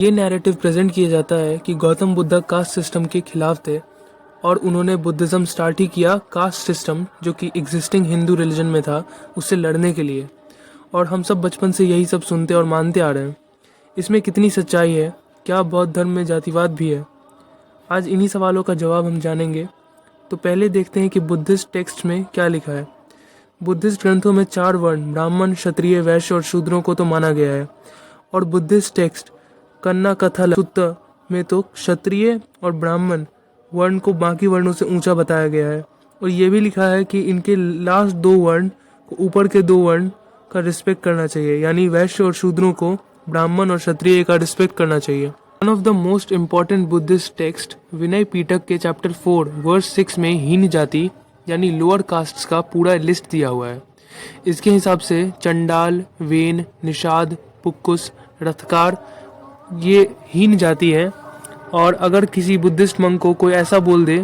ये narrative present किया जाता है कि गौतम बुद्ध कास्ट सिस्टम के खिलाफ थे और उन्होंने बुद्धिज़्म स्टार्ट ही किया कास्ट सिस्टम जो कि एग्जिस्टिंग हिंदू रिलीजन में था उससे लड़ने के लिए। और हम सब बचपन से यही सब सुनते और मानते आ रहे हैं। इसमें कितनी सच्चाई है? क्या बौद्ध धर्म में जातिवाद भी है? आज इन्हीं सवालों का जवाब हम जानेंगे। तो पहले देखते हैं कि बुद्धिस्ट टेक्स्ट में क्या लिखा है। बुद्धिस्ट ग्रंथों में 4 वर्ण ब्राह्मण, क्षत्रिय, वैश्य और शूद्रों को तो माना गया है। और बुद्धिस्ट टेक्स्ट कन्ना कथा सुत्ता में तो क्षत्रिय और ब्राह्मण वर्ण को बाकी वर्णों से ऊंचा बताया गया है। और ये भी लिखा है कि इनके लास्ट 2 वर्ण को ऊपर के 2 वर्ण का रिस्पेक्ट करना चाहिए, यानी वैश्य और शूद्रों को ब्राह्मण और क्षत्रिय का रिस्पेक्ट करना चाहिए। One of the most important Buddhist text Vinaya Pitaka के चैप्टर 4 वर्स 6 में हीन जाति यानी लोअर कास्ट्स का पूरा लिस्ट दिया हुआ है। इसके हिसाब से चंडाल, वेन, निषाद, पुक्कुस, रथकार ये हीन जाति है। और अगर किसी बुद्धिस्ट मंक को कोई ऐसा बोल दे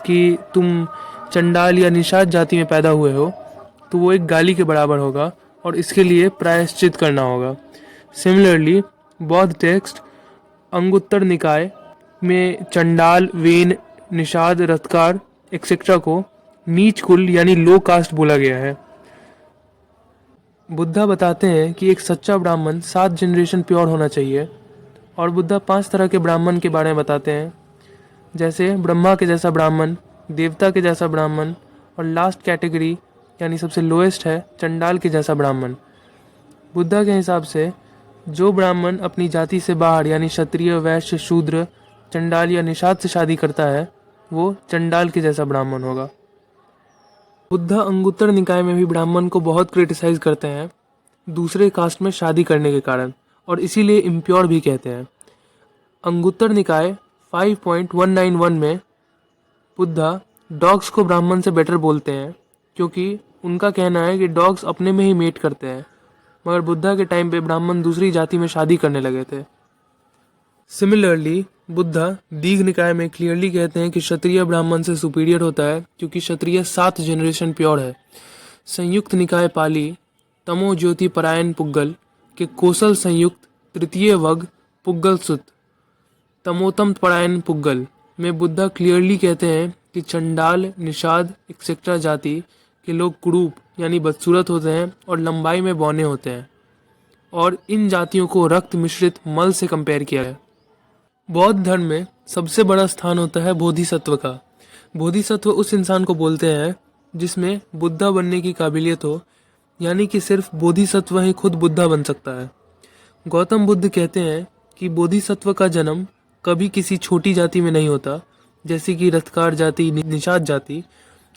कि तुम चंडाल या निषाद जाति में पैदा हुए हो तो वो एक गाली के बराबर होगा और इसके लिए प्रायश्चित करना होगा। सिमिलरली बौद्ध टेक्स्ट अंगुत्तर निकाय में चंडाल, वेन, निषाद, रथकार एक्सेट्रा को नीच कुल यानी लो कास्ट बोला गया है। बुद्धा बताते हैं कि एक सच्चा ब्राह्मण 7 जनरेशन प्योर होना चाहिए। और बुद्धा 5 तरह के ब्राह्मण के बारे में बताते हैं, जैसे ब्रह्मा के जैसा ब्राह्मण, देवता के जैसा ब्राह्मण और लास्ट कैटेगरी यानी सबसे लोएस्ट है चंडाल के जैसा ब्राह्मण। बुद्धा के हिसाब से जो ब्राह्मण अपनी जाति से बाहर यानी क्षत्रिय, वैश्य, शूद्र, चंडाल या निषाद से शादी करता है वो चंडाल के जैसा ब्राह्मण होगा। बुद्धा अंगुत्तर निकाय में भी ब्राह्मण को बहुत क्रिटिसाइज करते हैं दूसरे कास्ट में शादी करने के कारण, और इसीलिए इम्प्योर भी कहते हैं। अंगुत्तर निकाय 5.191 में बुद्धा डॉग्स को ब्राह्मण से बेटर बोलते हैं क्योंकि उनका कहना है कि डॉग्स अपने में ही मेट करते हैं, मगर बुद्धा के टाइम पे ब्राह्मण दूसरी जाति में शादी करने लगे थे। सिमिलरली बुद्धा दीघ निकाय में क्लियरली कहते हैं कि क्षत्रिय ब्राह्मण से सुपीरियर होता है क्योंकि क्षत्रिय 7 जनरेशन प्योर है। संयुक्त निकाय पाली तमो ज्योति परायण पुग्गल के कौशल संयुक्त तृतीय वग पुग्गल सुत तमोतम परायण पुग्गल में बुद्धा क्लियरली कहते हैं कि चंडाल, निषाद एक्सेट्रा जाति के लोग कुरूप यानी बदसूरत होते हैं और लंबाई में बौने होते हैं, और इन जातियों को रक्त मिश्रित मल से कंपेयर किया है। बौद्ध धर्म में सबसे बड़ा स्थान होता है बोधिसत्व का। बोधिसत्व उस इंसान को बोलते हैं जिसमें बुद्धा बनने की काबिलियत हो, यानी कि सिर्फ बोधिसत्व ही खुद बुद्धा बन सकता है। गौतम बुद्ध कहते हैं कि बोधिसत्व का जन्म कभी किसी छोटी जाति में नहीं होता जैसे कि रथकार जाति, निषाद जाति,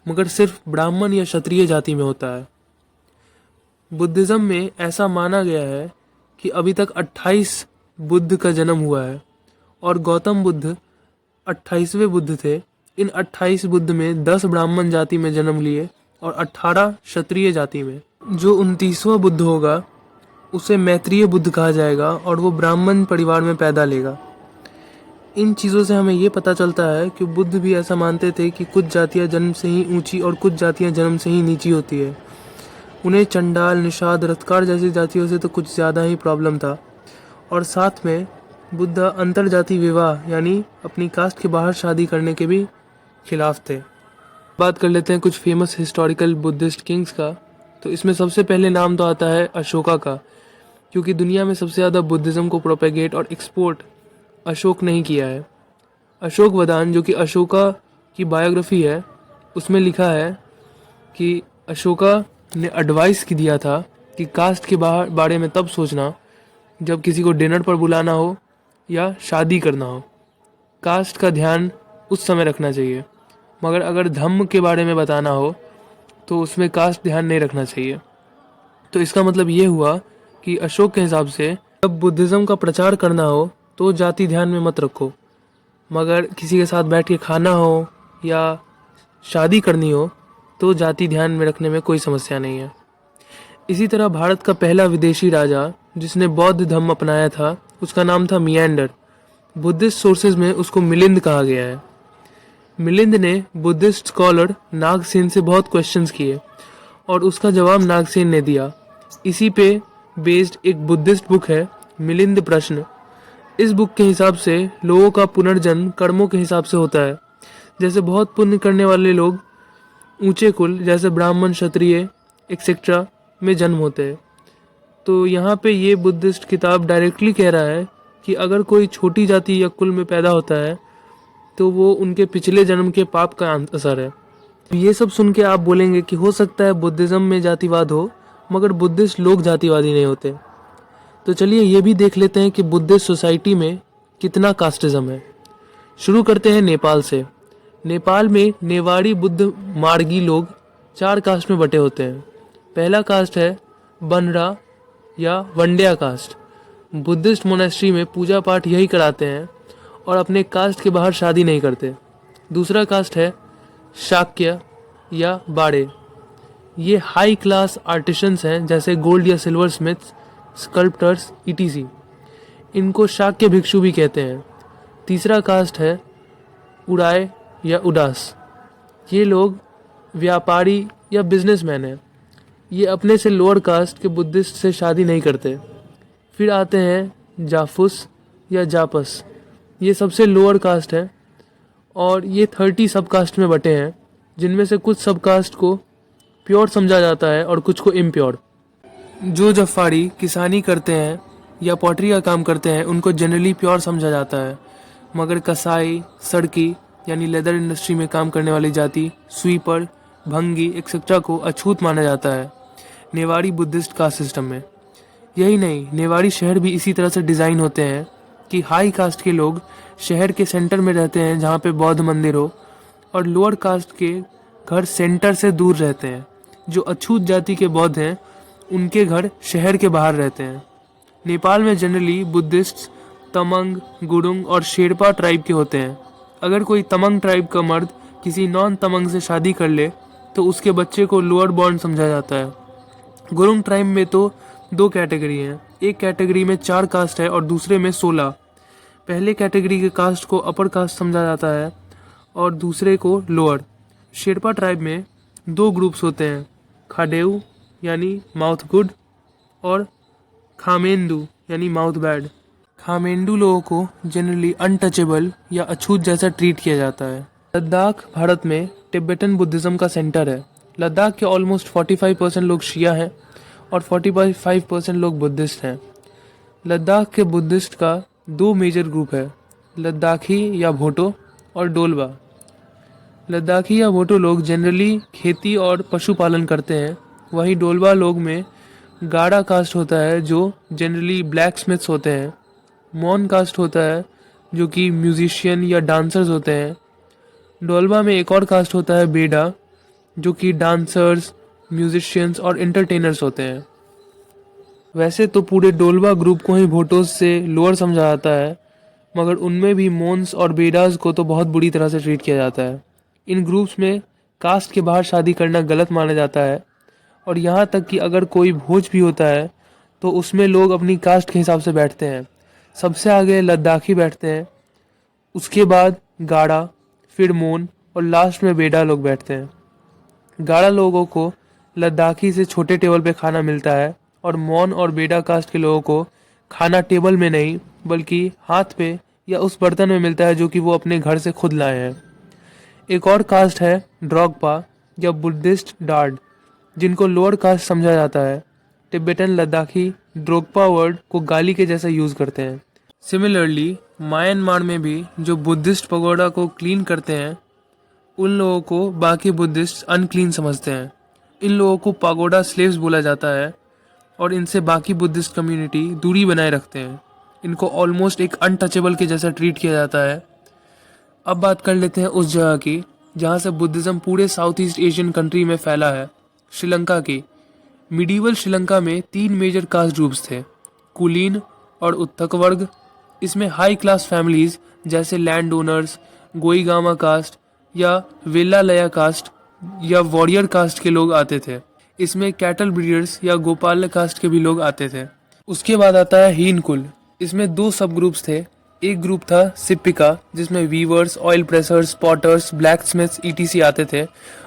मगर सिर्फ ब्राह्मण या क्षत्रिय जाति में होता है। बुद्धिज्म में ऐसा माना गया है कि अभी तक 28 बुद्ध का जन्म हुआ है और गौतम बुद्ध 28वें बुद्ध थे। इन 28 बुद्ध में 10 ब्राह्मण जाति में जन्म लिए और 18 क्षत्रिय जाति में। जो 29वां बुद्ध होगा उसे मैत्रेय बुद्ध कहा जाएगा और वो ब्राह्मण परिवार में पैदा लेगा। इन चीज़ों से हमें ये पता चलता है कि बुद्ध भी ऐसा मानते थे कि कुछ जातियाँ जन्म से ही ऊंची और कुछ जातियाँ जन्म से ही नीची होती है। उन्हें चंडाल, निषाद, रथकार जैसी जातियों से तो कुछ ज़्यादा ही प्रॉब्लम था। और साथ में बुद्ध अंतर जाति विवाह यानी अपनी कास्ट के बाहर शादी करने के भी खिलाफ थे। बात कर लेते हैं कुछ फेमस हिस्टोरिकल बुद्धिस्ट किंग्स का। तो इसमें सबसे पहले नाम तो आता है अशोका का, क्योंकि दुनिया में सबसे ज़्यादा बुद्धिज़्म को प्रोपेगेट और एक्सपोर्ट अशोक ने ही किया है। अशोक वदान जो कि अशोका की बायोग्राफी है उसमें लिखा है कि अशोका ने एडवाइस की दिया था कि कास्ट के बारे में तब सोचना जब किसी को डिनर पर बुलाना हो या शादी करना हो। कास्ट का ध्यान उस समय रखना चाहिए, मगर अगर धम्म के बारे में बताना हो तो उसमें कास्ट ध्यान नहीं रखना चाहिए। तो इसका मतलब ये हुआ कि अशोक के हिसाब से जब बुद्धिज़्म का प्रचार करना हो तो जाति ध्यान में मत रखो, मगर किसी के साथ बैठ के खाना हो या शादी करनी हो तो जाति ध्यान में रखने में कोई समस्या नहीं है। इसी तरह भारत का पहला विदेशी राजा जिसने बौद्ध धर्म अपनाया था उसका नाम था मियांडर। बुद्धिस्ट सोर्सेज में उसको मिलिंद कहा गया है। मिलिंद ने बुद्धिस्ट स्कॉलर नागसेन से बहुत क्वेश्चंस किए और उसका जवाब नागसेन ने दिया। इसी पे बेस्ड एक बुद्धिस्ट बुक है मिलिंद प्रश्न। इस बुक के हिसाब से लोगों का पुनर्जन्म कर्मों के हिसाब से होता है। जैसे बहुत पुण्य करने वाले लोग ऊंचे कुल जैसे ब्राह्मण, क्षत्रिय एक्सेट्रा में जन्म होते हैं। तो यहाँ पे ये बुद्धिस्ट किताब डायरेक्टली कह रहा है कि अगर कोई छोटी जाति या कुल में पैदा होता है तो वो उनके पिछले जन्म के पाप का असर है। ये सब सुन के आप बोलेंगे कि हो सकता है बुद्धिज़्म में जातिवाद हो, मगर बुद्धिस्ट लोग जातिवादी नहीं होते। तो चलिए ये भी देख लेते हैं कि बुद्धिस्ट सोसाइटी में कितना कास्टिज्म है। शुरू करते हैं नेपाल से। नेपाल में नेवाड़ी बुद्ध मार्गी लोग 4 कास्ट में बटे होते हैं। पहला कास्ट है बनरा या वंड्या कास्ट। बुद्धिस्ट मोनेस्ट्री में पूजा पाठ यही कराते हैं और अपने कास्ट के बाहर शादी नहीं करते। दूसरा कास्ट है शाक्य या बाड़े। ये हाई क्लास आर्टिशंस हैं, जैसे गोल्ड या सिल्वर स्मिथ्स, स्कल्प्टर्स ईटीसी। इनको शाक्य भिक्षु भी कहते हैं। तीसरा कास्ट है उड़ाए या उदास। ये लोग व्यापारी या बिजनेसमैन हैं। ये अपने से लोअर कास्ट के बुद्धिस्ट से शादी नहीं करते। फिर आते हैं जाफुस या जापस। ये सबसे लोअर कास्ट है और ये 30 सब कास्ट में बटे हैं, जिनमें से कुछ सब कास्ट को प्योर समझा जाता है और कुछ को इम्प्योर। जो जफ़ारी किसानी करते हैं या पॉटरी का काम करते हैं उनको जनरली प्योर समझा जाता है, मगर कसाई, सड़की यानी लेदर इंडस्ट्री में काम करने वाली जाति, स्वीपर, भंगी एक्सेट्रा को अछूत माना जाता है नेवाड़ी बुद्धिस्ट कास्ट सिस्टम में। यही नहीं, नेवाड़ी शहर भी इसी तरह से डिज़ाइन होते हैं कि हाई कास्ट के लोग शहर के सेंटर में रहते हैं जहाँ पे बौद्ध मंदिर हो, और लोअर कास्ट के घर सेंटर से दूर रहते हैं। जो अछूत जाति के बौद्ध हैं उनके घर शहर के बाहर रहते हैं। नेपाल में जनरली बुद्धिस्ट तमंग, गुरुंग और शेरपा ट्राइब के होते हैं। अगर कोई तमंग ट्राइब का मर्द किसी नॉन तमंग से शादी कर ले तो उसके बच्चे को लोअर बॉर्न समझा जाता है। गुरुंग ट्राइब में तो 2 कैटेगरी हैं। एक कैटेगरी में 4 कास्ट है और दूसरे में 16। पहले कैटेगरी के कास्ट को अपर कास्ट समझा जाता है और दूसरे को लोअर। शेरपा ट्राइब में 2 ग्रुप्स होते हैं, खाडेऊ यानी माउथ गुड और खामेंदू यानी माउथ बैड। खामेंदू लोगों को जनरली अनटचेबल या अछूत जैसा ट्रीट किया जाता है। लद्दाख भारत में तिब्बतन बुद्धिज़्म का सेंटर है। लद्दाख के ऑलमोस्ट 45% लोग शिया हैं और 45% लोग बुद्धिस्ट हैं। लद्दाख के बुद्धिस्ट का 2 मेजर ग्रुप है, लद्दाखी या भोटो और डोलबा। लद्दाखी या भोटो लोग जनरली खेती और पशुपालन करते हैं, वहीं डोलबा लोग में गाड़ा कास्ट होता है जो जनरली ब्लैक स्मिथ्स होते हैं। मॉन कास्ट होता है जो कि म्यूजिशियन या डांसर्स होते हैं। डोलबा में एक और कास्ट होता है बेडा, जो कि डांसर्स, म्यूजिशियंस और एंटरटेनर्स होते हैं। वैसे तो पूरे डोलबा ग्रुप को ही भोटोस से लोअर समझा जाता है, मगर उनमें भी मोन्स और बेडास को तो बहुत बुरी तरह से ट्रीट किया जाता है। इन ग्रुप्स में कास्ट के बाहर शादी करना गलत माना जाता है, और यहाँ तक कि अगर कोई भोज भी होता है तो उसमें लोग अपनी कास्ट के हिसाब से बैठते हैं। सबसे आगे लद्दाखी बैठते हैं, उसके बाद गाड़ा, फिर मोन और लास्ट में बेडा लोग बैठते हैं। गाड़ा लोगों को लद्दाखी से छोटे टेबल पे खाना मिलता है और मौन और बेडा कास्ट के लोगों को खाना टेबल में नहीं बल्कि हाथ पे या उस बर्तन में मिलता है जो कि वो अपने घर से खुद लाए हैं। एक और कास्ट है ड्रॉगपा या बुद्धिस्ट डार्ड, जिनको लोअर कास्ट समझा जाता है। तिब्बतन लद्दाखी ड्रोगपा वर्ड को गाली के जैसा यूज़ करते हैं। सिमिलरली म्यांमार में भी जो बुद्धिस्ट पगोडा को क्लीन करते हैं उन लोगों को बाकी बुद्धिस्ट अनक्लीन समझते हैं। इन लोगों को पागोडा स्लेव्स बोला जाता है और इनसे बाकी बुद्धिस्ट कम्युनिटी दूरी बनाए रखते हैं। इनको ऑलमोस्ट एक अनटचेबल के जैसा ट्रीट किया जाता है। अब बात कर लेते हैं उस जगह की जहाँ से बुद्धिज़्म पूरे साउथ ईस्ट एशियन कंट्री में फैला है, श्रीलंका की। मिडीवल श्रीलंका में 3 मेजर कास्ट ग्रुप्स थे, कुलीन और उत्थक वर्ग। इसमें हाई क्लास फैमिलीज जैसे लैंड ओनर्स, गोईगामा कास्ट या वेल्लालया कास्ट या वॉरियर कास्ट के लोग आते थे। इसमें कैटल ब्रीडर्स या गोपाल कास्ट के भी लोग आते थे। उसके बाद आता है हीन कुल। इसमें 2 सब ग्रुप्स थे। एक ग्रुप था सिप्पिका, जिसमें weavers, oil pressers, potters, blacksmiths ETC आते थे,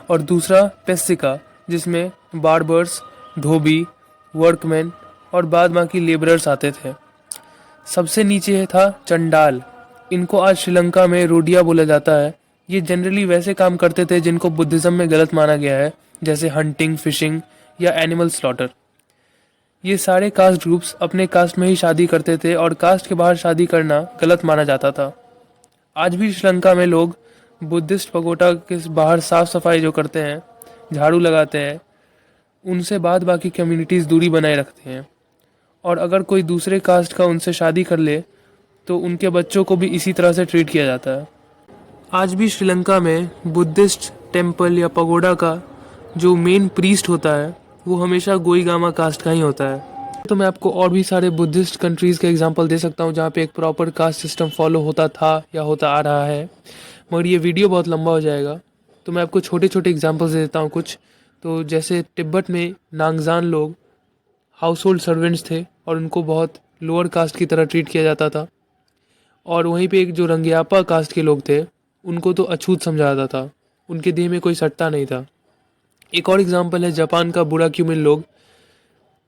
और दूसरा पेस्सिका, जिसमें बार्बर्स, धोबी, वर्कमैन और बाद बाकी लेबरर्स आते थे। सबसे नीचे था चंडाल। इनको आज श्रीलंका में रोडिया बोला जाता है। ये जनरली वैसे काम करते थे जिनको बुद्धिज्म में गलत माना गया है, जैसे हंटिंग, फिशिंग या एनिमल स्लॉटर। ये सारे कास्ट ग्रुप्स अपने कास्ट में ही शादी करते थे और कास्ट के बाहर शादी करना गलत माना जाता था। आज भी श्रीलंका में लोग बुद्धिस्ट पगोडा के बाहर साफ सफाई जो करते हैं, झाड़ू लगाते हैं, उनसे बाद बाकी कम्युनिटीज़ दूरी बनाए रखते हैं। और अगर कोई दूसरे कास्ट का उनसे शादी कर ले तो उनके बच्चों को भी इसी तरह से ट्रीट किया जाता है। आज भी श्रीलंका में बुद्धिस्ट टेम्पल या पगोडा का जो मेन प्रीस्ट होता है वो हमेशा गोईगामा कास्ट का ही होता है। तो मैं आपको और भी सारे बुद्धिस्ट कंट्रीज़ के एग्जांपल दे सकता हूँ जहाँ पे एक प्रॉपर कास्ट सिस्टम फॉलो होता था या होता आ रहा है, मगर ये वीडियो बहुत लंबा हो जाएगा, तो मैं आपको छोटे छोटे एग्जांपल्स दे देता हूँ कुछ। तो जैसे तिब्बत में नांगजान लोग हाउस होल्ड सर्वेंट्स थे और उनको बहुत लोअर कास्ट की तरह ट्रीट किया जाता था। और वहीं पे एक जो रंगयापा कास्ट के लोग थे उनको तो अछूत समझा जाता था, उनके देह में कोई सट्टा नहीं था। एक और एग्जांपल है जापान का बुराक्यूमिन लोग।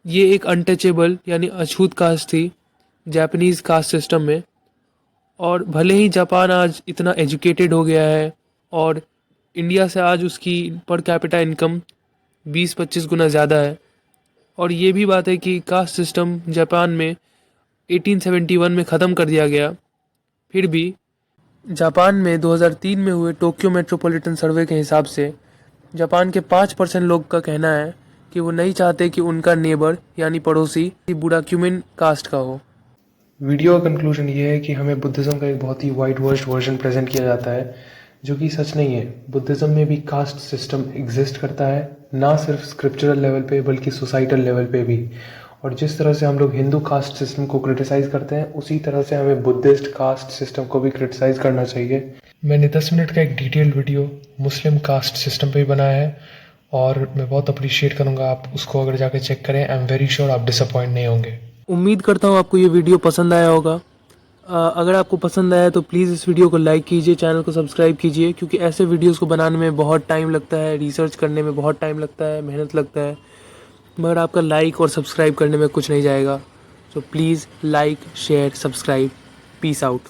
ये एक अनटचेबल यानी अछूत कास्ट थी जापानीज़ कास्ट सिस्टम में। और भले ही जापान आज इतना एजुकेटेड हो गया है और इंडिया से आज उसकी पर कैपिटा इनकम 20-25 गुना ज़्यादा है, और ये भी बात है कि कास्ट सिस्टम जापान में 1871 में ख़त्म कर दिया गया, फिर भी जापान में 2003 में हुए टोक्यो मेट्रोपॉलिटन सर्वे के हिसाब से जापान के 5% लोग का कहना है कि वो नहीं चाहते कि उनका नेबर यानी पड़ोसी बुराक्यूमिन कास्ट का हो। वीडियो का कंक्लूजन ये है कि हमें बुद्धिज़्म का एक बहुत ही वाइट वर्स्ट वर्जन प्रेजेंट किया जाता है, जो कि सच नहीं है। बुद्धिज़्म में भी कास्ट सिस्टम एग्जिस्ट करता है, ना सिर्फ स्क्रिप्चरल लेवल पे बल्कि सोसाइटल लेवल पे भी। और जिस तरह से हम लोग हिंदू कास्ट सिस्टम को क्रिटिसाइज़ करते हैं, उसी तरह से हमें बुद्धिस्ट कास्ट सिस्टम को भी क्रिटिसाइज़ करना चाहिए। मैंने 10 मिनट का एक डिटेल्ड वीडियो मुस्लिम कास्ट सिस्टम पे भी बनाया है और मैं बहुत अप्रिशिएट करूँगा आप उसको अगर जाके चेक करें। आई एम वेरी श्योर आप डिसअपॉइंट नहीं होंगे। उम्मीद करता हूँ आपको ये वीडियो पसंद आया होगा। अगर आपको पसंद आया तो प्लीज़ इस वीडियो को लाइक कीजिए, चैनल को सब्सक्राइब कीजिए, क्योंकि ऐसे वीडियोस को बनाने में बहुत टाइम लगता है, रिसर्च करने में बहुत टाइम लगता है, मेहनत लगता है, मगर आपका लाइक और सब्सक्राइब करने में कुछ नहीं जाएगा। So please like, share, subscribe. Peace out.